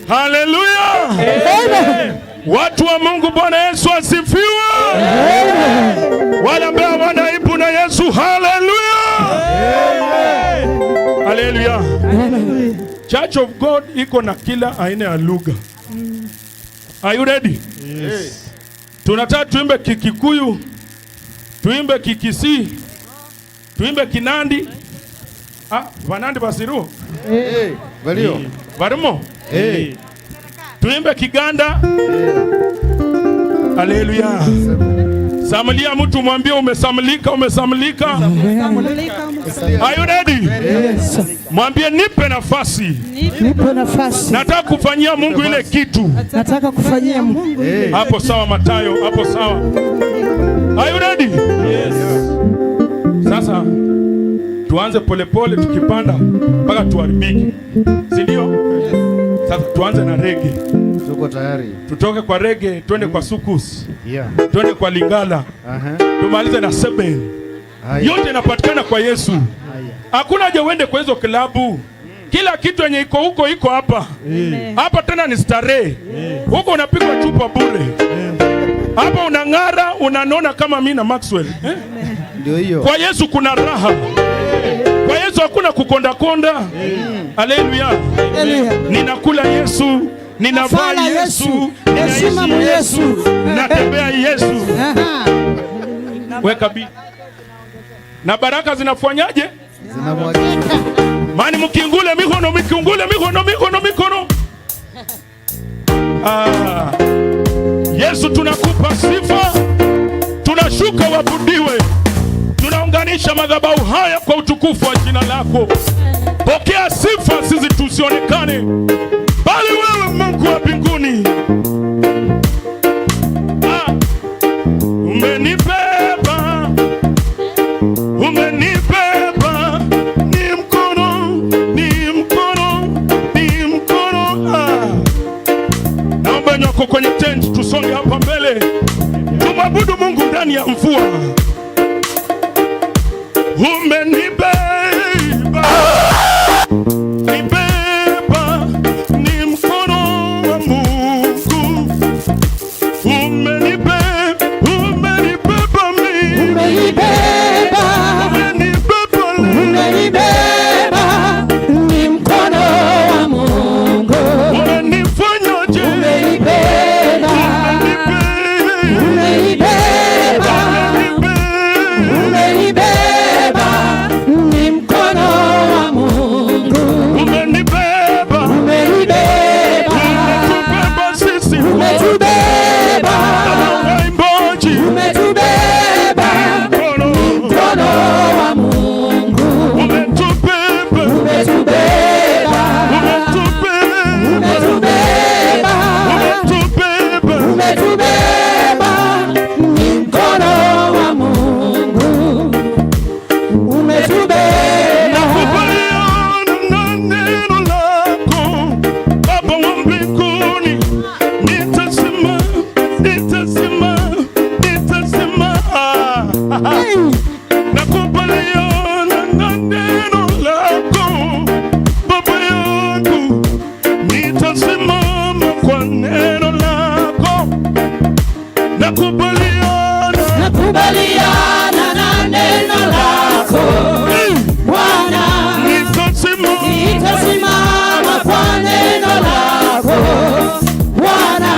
Hallelujah. Amen. Watu wa Mungu, Bwana Yesu asifiwe. Amen. Wale ambao wanaibu na Yesu, hallelujah. Amen. Hallelujah. Hallelujah. Church of God iko na kila aina ya lugha. Are you ready? Yes. Tunataka tuimbe Kikikuyu, tuimbe Kikisii, tuimbe Kinandi. Vanandi basiru. Valio. Varimo. Tuimbe Kiganda. Hallelujah. Samalia mtu mwambie umesamlika, umesamlika. Are you ready? Yes. Mwambie nipe nafasi. Nipe nafasi. Nataka kufanyia Mungu ile kitu. Nataka kufanyia Mungu. Hapo sawa Mathayo, hapo sawa. Are you ready? Yes. Sasa tuanze polepole tukipanda mpaka tuharibike. Si ndio? Sasa tuanze na reggae. Tuko tayari. Tutoke kwa reggae, twende kwa sukus. Yeah. Twende kwa lingala. Tumalize na seven. Yote inapatikana kwa Yesu. Hakuna haja uende kwa hizo klabu. Kila kitu yenye iko huko iko hapa. Hapa tena ni starehe. Huko unapigwa chupa bure. Hapa unang'ara, unanona kama mimi na Maxwell. Ndio hiyo. Kwa Yesu kuna raha. Kwa Yesu hakuna kukonda konda. Haleluya. Ninakula Yesu, ninavaa Yesu, ninaishi Yesu, natembea Yesu. Weka bi. Na baraka zinafanyaje? Zinamwagika. Mani mkingule mikono, mkingule mikono. Yesu tunakupa sifa. Tunashuka wabudiwe. Tunaunganisha madhabahu haya kwa utukufu wa jina lako. Pokea sifa, sisi tusionekane, bali wewe Mungu wa mbinguni. Umenibeba, umenibeba, ni mkono. Naomba nyoko kwenye tent, tusonge hapa mbele. Tumwabudu Mungu ndani ya mvua. Umenibeba, nibeba, ni mkono wa Mungu. Umenibeba mimi. Umenibeba, ni mkono wa Mungu. Umenifanyaje? Umenibeba, ni mkono wa Mungu. Umenibeba, umetubeba sisi, Umetubeba, waimbaji, umetubeba, mkono wa Mungu. umetubeba, Umetubeba, ni mkono wa Mungu. Umetubeba. Nakubaliana na neno lako, Baba wa mbinguni. Nitasema. Nakubaliana na neno lako, Baba yangu. Nitasimama kwa neno lako. Nakubaliana na neno lako, Bwana. Nitasimama kwa neno lako, Bwana.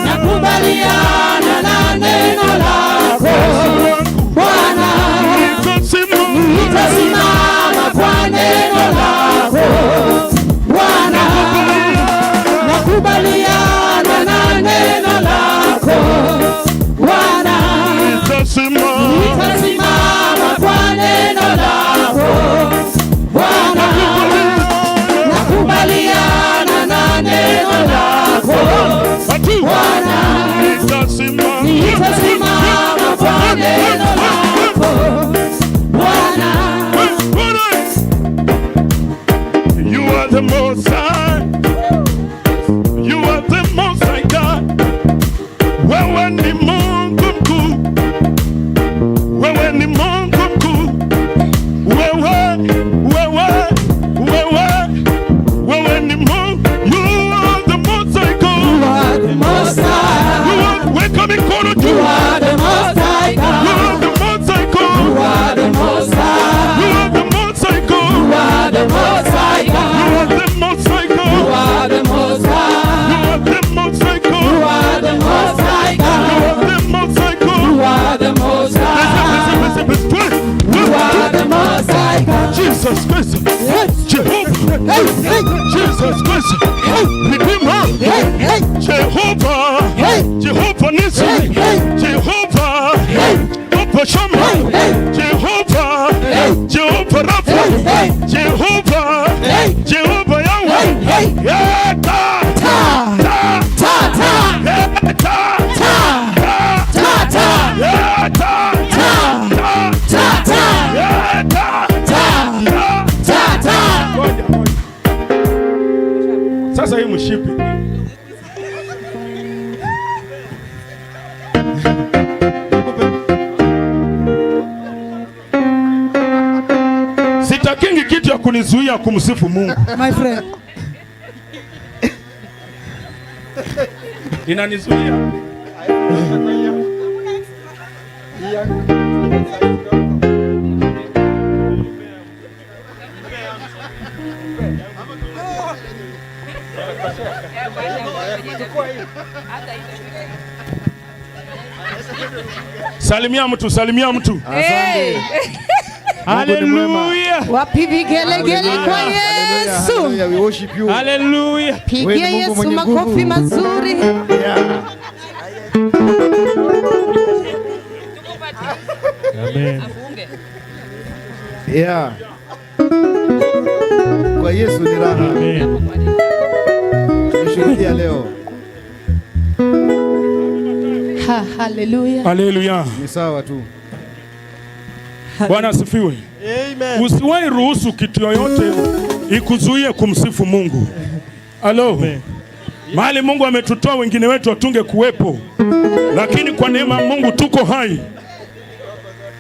Nakubaliana na neno lako, Bwana. Nitasimama kwa neno lako, Bwana. Nakubaliana na neno lako, Bwana. Nitasimama kwa neno lako, Bwana. Nakubaliana na neno lako, Bwana. Nitasimama kwa neno lako, Bwana. You are the Most High. You are the Most High God. Wewe ni Mungu mkuu. Wewe ni Mungu mkuu. Wewe Jesus Christ, Jehovah, Jesus Christ, Redeemer, Jehovah, Jehovah Nissi, Jehovah, Jehovah Shammah, Jehovah, Jehovah Rapha, Jehovah, Jehovah Yahweh, yeah, ta ta ta ta ta, yeah, ta ta ta ta ta, yeah, ta ta ta ta ta, yeah, ta ta ta ta. Sasa hii mshipi sitakingi kitu ya kunizuia kumsifu Mungu. My friend. Inanizuia. Salimia mtu, salimia mtu. Asante. Hallelujah. Wapi vigelegele kwa Yesu. Hallelujah, we worship you. Hallelujah. Pigia Yesu makofi mazuri. Yeah. Amen. Yeah. Kwa Yesu ni raha. Amen. Tumeshuhudia leo. Hallelujah. Hallelujah. Ni sawa tu. Bwana asifiwe. Amen. Usiwahi ruhusu kitu yoyote ikuzuie kumsifu Mungu. Halo. Mahali Mungu ametutoa wengine wetu watunge kuwepo. Lakini kwa neema ya Mungu tuko hai.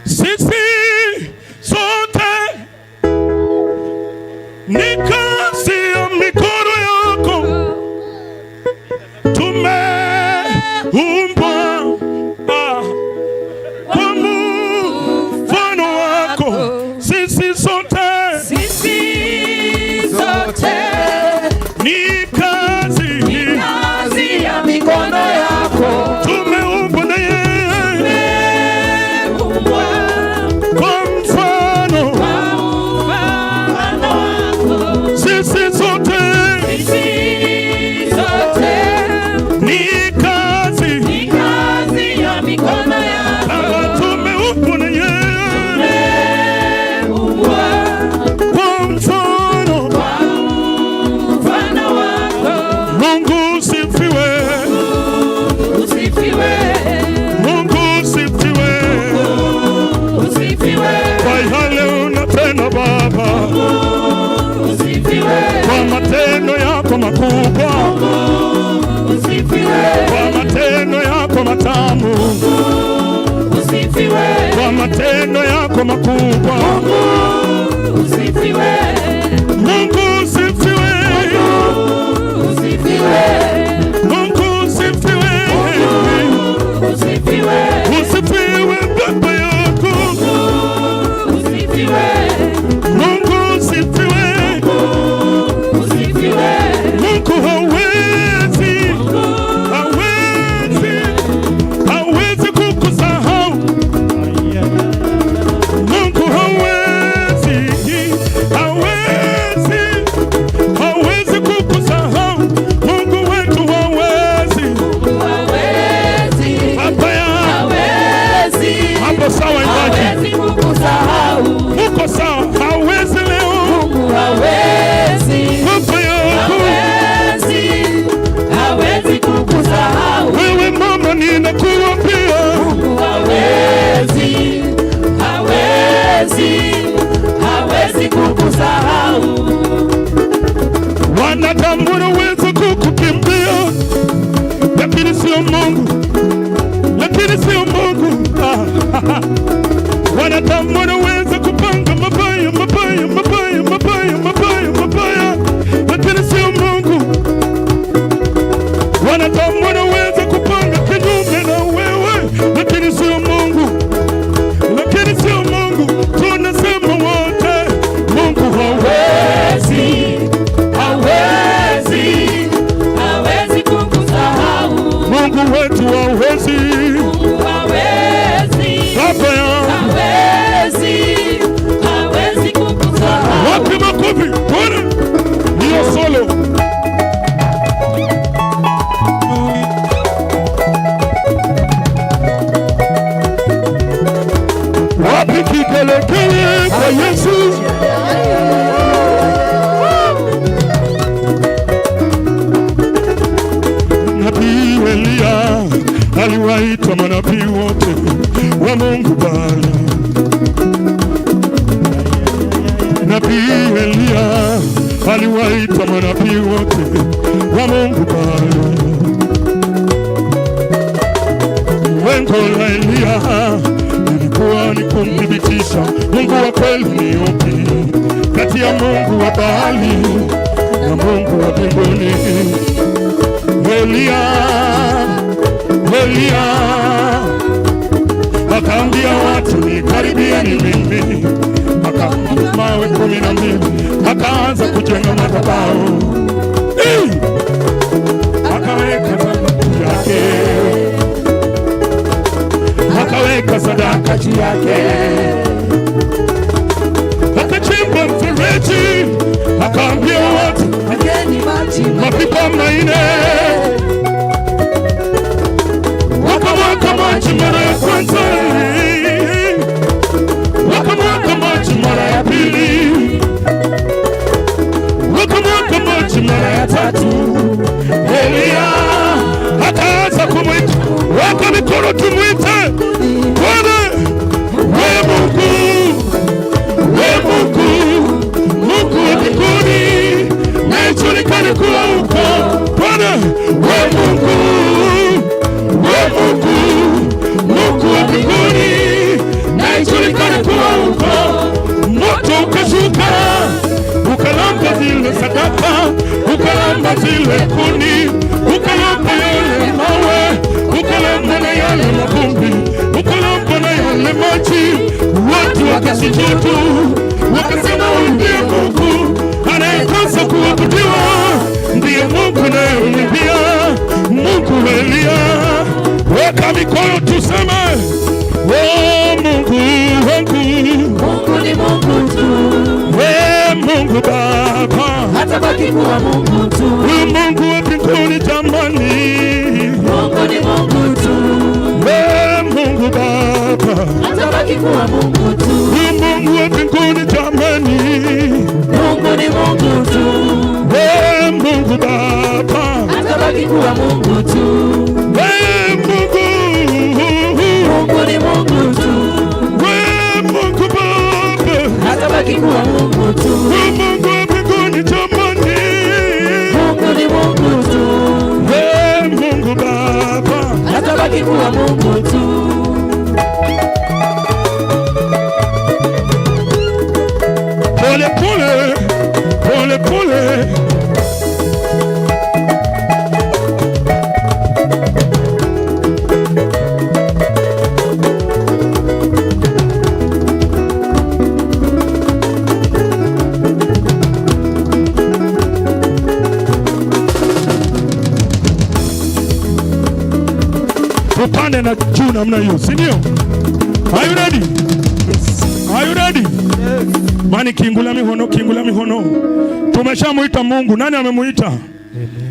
Sisi sote ni kazi ya mikono yako. Tumeumbwa kwa mfano wako. Sisi sote ni kazi ya mikono yako. tumeumbwa na yeye kwa mfano. Sisi sote ni kazi ya mikono yako. kama tumeumbwa na yeye kwa mfano. Mungu usifiwe, Mungu usifiwe kwa yale unatenda Baba, kwa matendo yako makubwa, kwa matendo yako matamu, kwa matendo yako makubwa. Mungu usifiwe, Mungu usifiwe, usifiwe Baba yako. Mungu usifiwe, Mungu hawezi kukusahau. Mungu hawezi kukusahau. Mungu wetu hawezi. Baba ya hapo sawa, imani uko sawa, hawezi leo. Baba yako wewe mama, ninakuambia wanadamu wanaweza kukukimbia, lakini sio Mungu, wanadamu wanaweza kupanga mabaya, lakini sio Mungu. Wanadamu wanaweza kupanga kinyume na wewe, lakini sio Mungu, tunasema wote Mungu hawezi Mungu wetu hawezi. Baba ya aliwaita manabii wote wa Mungu Baba. Lengo la Elia ilikuwa ni kumthibitisha Mungu wa kweli ni yupi kati ya Mungu wa Baali na Mungu wa mbinguni. Elia akaambia watu nikaribieni mimi, akaamua mawe 12 akaanza kujenga madhabahu, akaweka dhabihu yake, akaweka sadaka juu yake, akachimba mfereji, akaambia watu mapipa 4 wakamwaga maji mara ya kwanza, wakamwaga maji mara ya pili, wakamwaga maji mara ya tatu. Elia akaanza kumwita, weka mikono tumwite Bwana. We Mungu, we Mungu, Mungu wa mbinguni, na ijulikane kuwa uko Bwana. We Mungu, we Mungu, Mungu wa mbinguni, na ijulikane kuwa uko. Moto ukashuka ukalamba zile sadaka, ukalamba zile kuni, ukalamba yale mawe, ukalamba na yale mavumbi, ukalamba na yale maji. Watu wakasujudu, wakasema ndiye Mungu anayepaswa kuabudiwa, ndiye Mungu anayemlilia Mungu Elia. Weka mikono tuseme, oh Mungu wangu, Mungu ni Mungu tu. we Mungu Baba, Hatabaki kuwa Mungu tu. we Mungu wa mbinguni jamani, Mungu ni Mungu tu. we Mungu Baba, Hatabaki kuwa Mungu tu. we Mungu wa mbinguni jamani, Mungu ni Mungu tu. we Mungu Baba, Hatabaki kuwa Mungu tu. we Mungu, Mungu ni Mungu tu. we Mungu Baba, Hatabaki kuwa Mungu tu. we Mungu wa mbinguni jamani, Mungu ni Mungu tu. we Mungu Baba, Hatabaki kuwa Mungu tu. pole pole, pole pole. Tupande na juu namna hiyo, si ndio? Are you ready? Are you ready? Yes. Mani kingula mihono, kingula mihono. Tumeshamuita Mungu. Nani amemuita?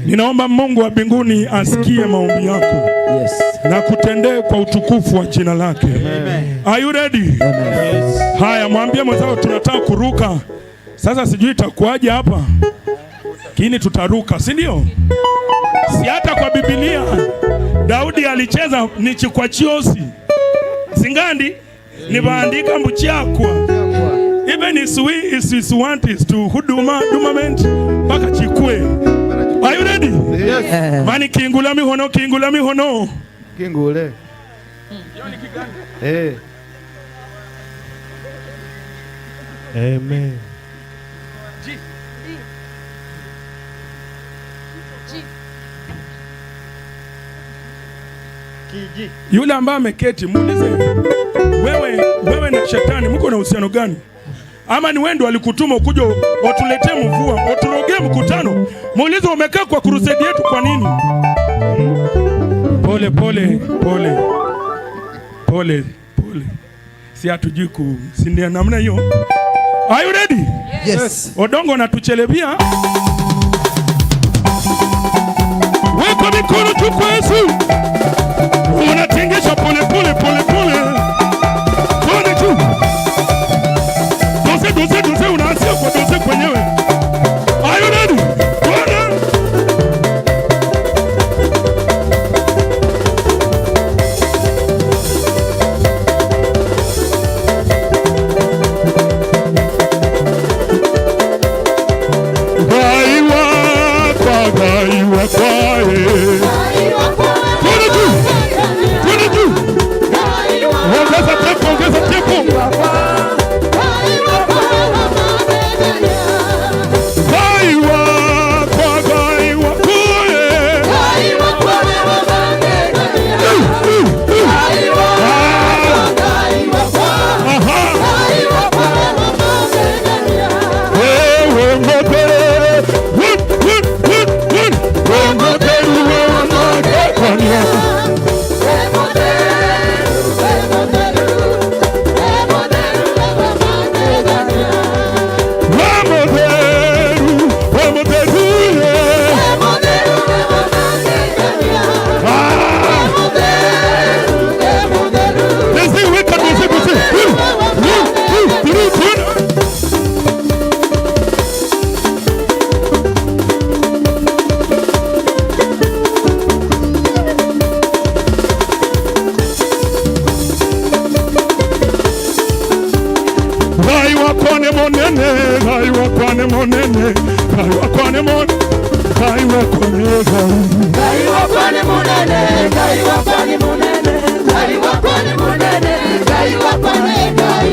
Ninaomba Mungu wa mbinguni asikie maombi yako. Yes. Na kutendee kwa utukufu wa jina lake. Amen. Are you ready? Yes. Haya, mwambie mwenzao tunataka kuruka. Sasa sijui itakuwaje hapa, lakini tutaruka, si ndio? Si hata kwa Biblia Daudi alicheza ni chikwa chiosi singandi ni bandika mbuchakwa even is want is to huduma dumament mpaka chikwe. Are you ready? Yes. Mani kingula mihono, kingula mihono. Kingule. Eh. Amen. Yule ambaye ameketi muulize, wewe na shetani mko na uhusiano gani? Ama ni wewe ndo alikutuma ukuje watuletee mvua, waturogee mkutano? Muulize umekaa kwa crusade yetu kwa nini? Pole pole pole pole pole, si hatujui kusindia namna hiyo. Are you ready? Yes. Odongo natuchelebia. Weka mikono juu kwa Yesu. Unatingisha pole pole pole pole. Pole tu. Doze unaanzia kwa doze kwenyewe. Are you ready? Bwana. wakwane mon, kai wakwane kai. Kai wakwane munene, kai wakwane munene, kai wakwane munene, kai wakwane kai.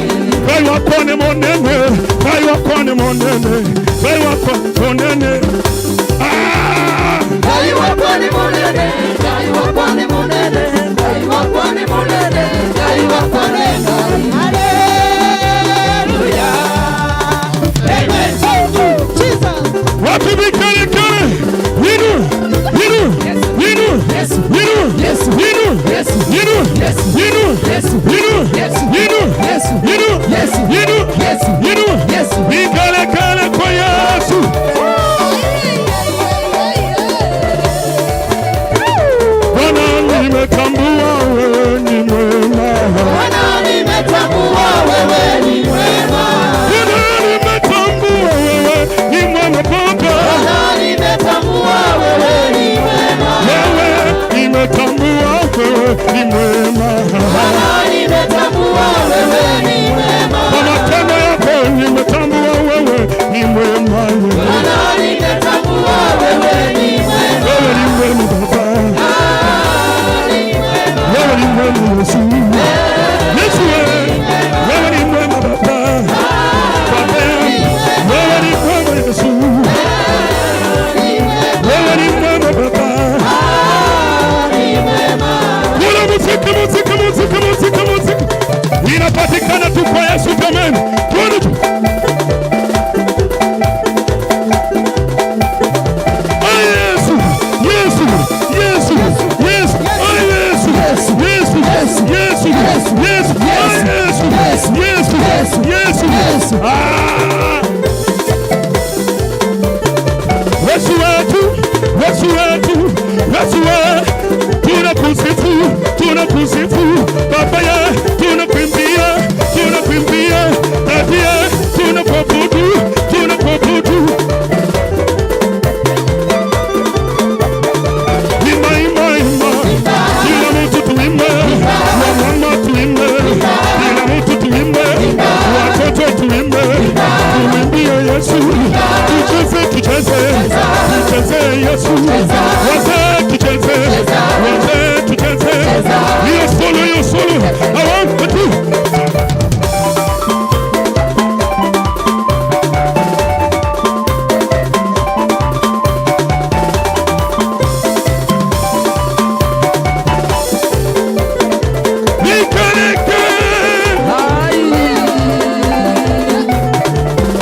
Kai wakwane monene, kai wakwane monene, kai wakwane monene. Kai wakwane munene, kai wakwane munene, kai wakwane munene, kai wakwane kai. Hallelujah. Amen. Jesus. Wapi vikale kale? Yinu. Yes. Yinu. Yes. Yinu. Yes. Yinu. Yes. Yinu. Yes. Yinu. Yes. Yinu. Yes. Yinu. Yes. Yinu. Yes. Yinu. Yes. Yinu. Yes. Vikale kale kwa Yesu. Bwana nimetambua wewe ni mwema. Bwana nimetambua wewe ni mwema. Bwana nimetambua wewe ni mwema Baba. Bwana nimetambua wewe ni mwema. Wewe nimetambua wewe ni mwema. Bwana nimetambua wewe ni mwema. Kwa matendo yako nimetambua wewe ni mwema. Bwana nimetambua wewe ni mwema. Wewe ni mwema Baba. Wewe ni mwema Yesu. Yesu wewe ni mwema Baba. Baba wewe ni mwema Yesu. Wewe ni mwema Baba. Kuna muziki inapatikana tu kwa Yesu. Amen. Tuone tu. Yesu, Yesu, Yesu, Yesu, Yesu, Yesu, Yesu, Yesu, Yesu, Yesu. Yesu wetu, Yesu wetu, Yesu wetu, tunakusifu, tunakusifu, Baba ya, tunakuimbia, tunakuimbia, Tabia, tunakuabudu, tunakuabudu. Ima, ima, ima, kila mtu tuimbe, wamama tuimbe, kila mtu tuimbe, watoto tuimbe, tumwimbie Yesu, tucheze, tucheze, tucheze Yesu, wazee tucheze, wazee tucheze, hiyo solo, awampe tu.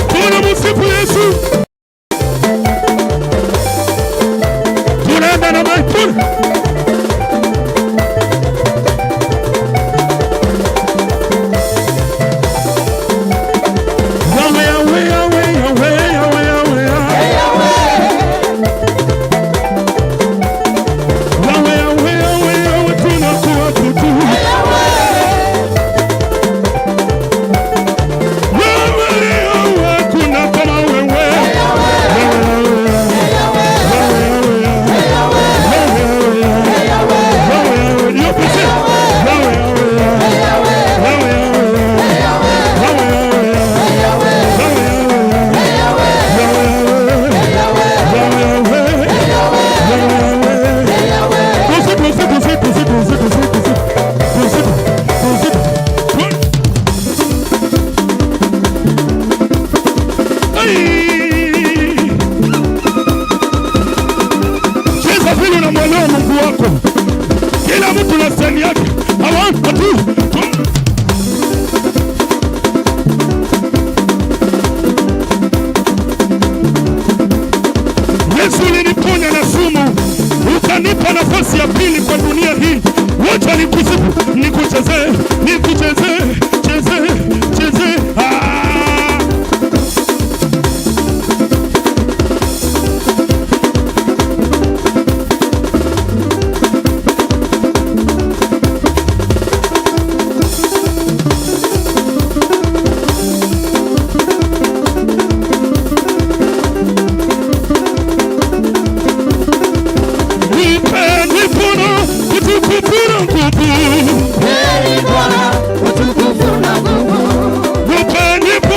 Tunamsifu Yesu. Tunaenda na maituni. Yesu uliniponya na sumu, ukanipa nafasi ya pili kwa dunia hii. Wacha nikusifu, nikuchezee, nikuchezee, chezee. Nipe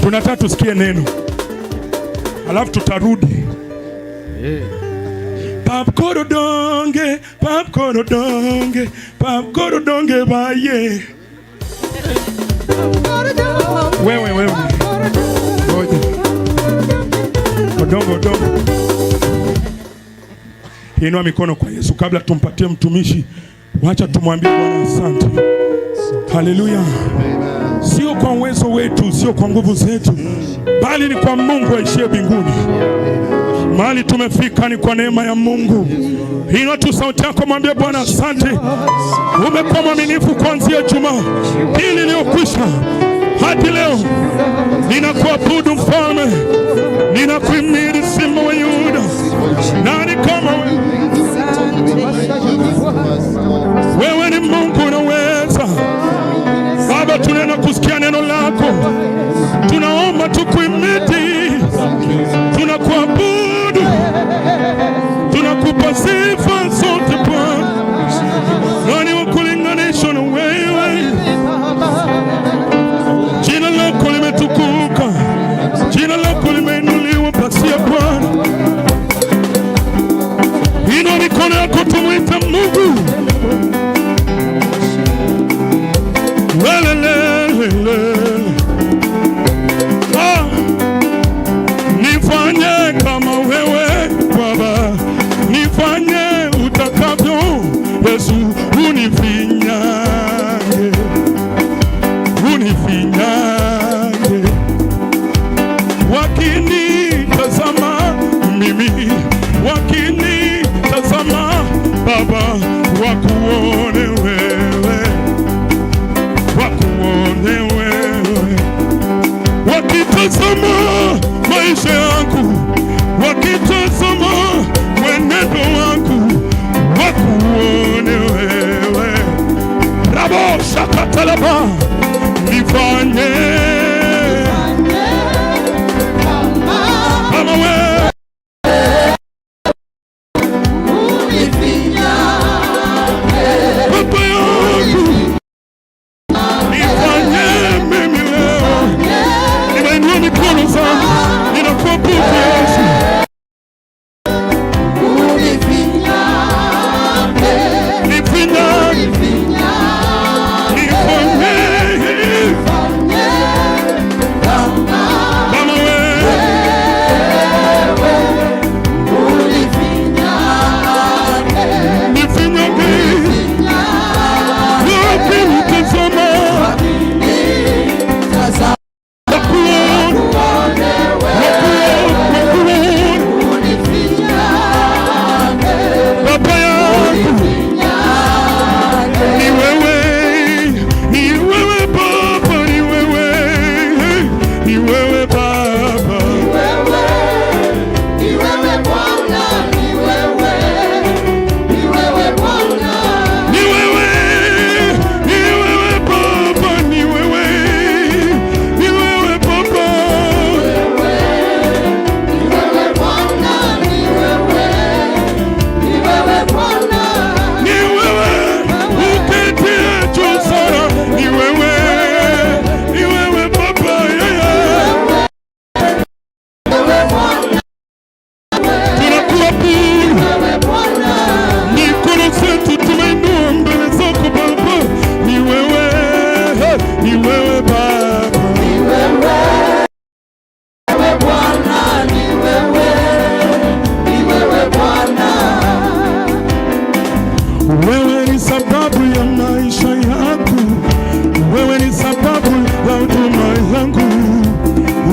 Tunataka tusikie neno, alafu tutarudi Pap korodonge, pap korodonge, pap korodonge baye. Wewe. Ngoja. Odongo. Inua mikono kwa Yesu kabla tumpatie mtumishi. Wacha tumwambie Bwana asante. Haleluya. Sio kwa uwezo wetu, sio kwa nguvu zetu, bali ni kwa Mungu aishiye mbinguni. Mahali tumefika ni kwa neema ya Mungu. Inua tu sauti yako, mwambie Bwana asante. Umekuwa mwaminifu kuanzia juma hili iliyokwisha hadi leo. Ninakuabudu mfalme, ninakuhimidi Simba wa Yuda. Nani kama wewe? Ni Mungu unaweza. Baba, tunena kusikia neno lako, tunaomba tukuhimidi, tunakuabudu, tunakupa sifa zote Bwana. Nani wa kulinganishwa na wewe? Jina lako limetukuka, jina lako limeinuliwa pasia Bwana. Inua mikono yako tumuite Mungu. Nifanye kama wewe Baba, nifanye utakavyo Yesu, unifinyange, wakinitazama mimi, wakinitazama Baba, wakuone wewe, wakuone wewe, wakitazama maisha yangu, wakitazama mwenendo wangu, wakuone wewe. Rabo shakatalaba, nifanye kama wewe.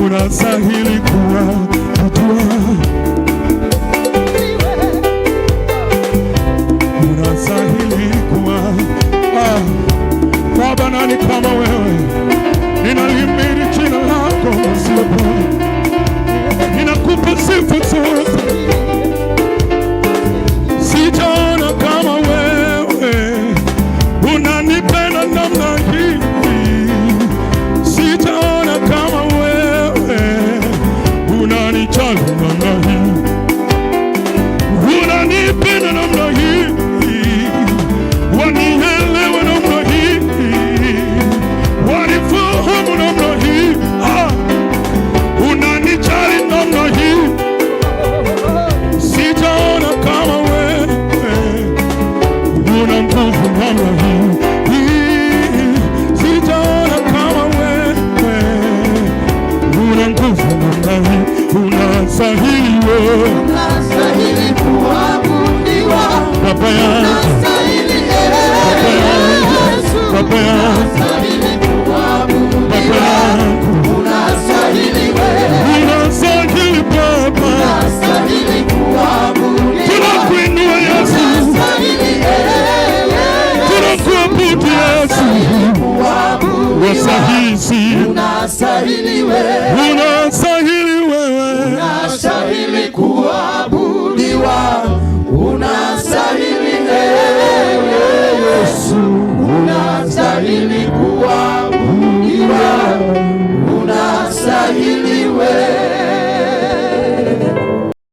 unastahili kuabudiwa, unastahili Baba, nani kama wewe? Ninalihimidi jina lako Baba, ninakupa sifa zote. Sijaona kama wewe unanipenda namna hii, sijaona kama wewe unanijali namna hii, unanipenda namna hii, wanielewa namna hii. nguvu namna hii, sijaona kama wewe. Una nguvu namna hii, unastahili wewe, unastahili kuabudiwa, Baba yangu, unastahili Yesu, Baba yangu, unastahili kuabudiwa, unastahili wewe, unastahili Baba, unastahili kuabudiwa, tunakuinua Yesu, unastahili tunakuabudu Yesu, wastahili, unastahili wewe, unastahili wewe, unastahili kuabudiwa, unastahili Yesu, unastahili kuabudiwa.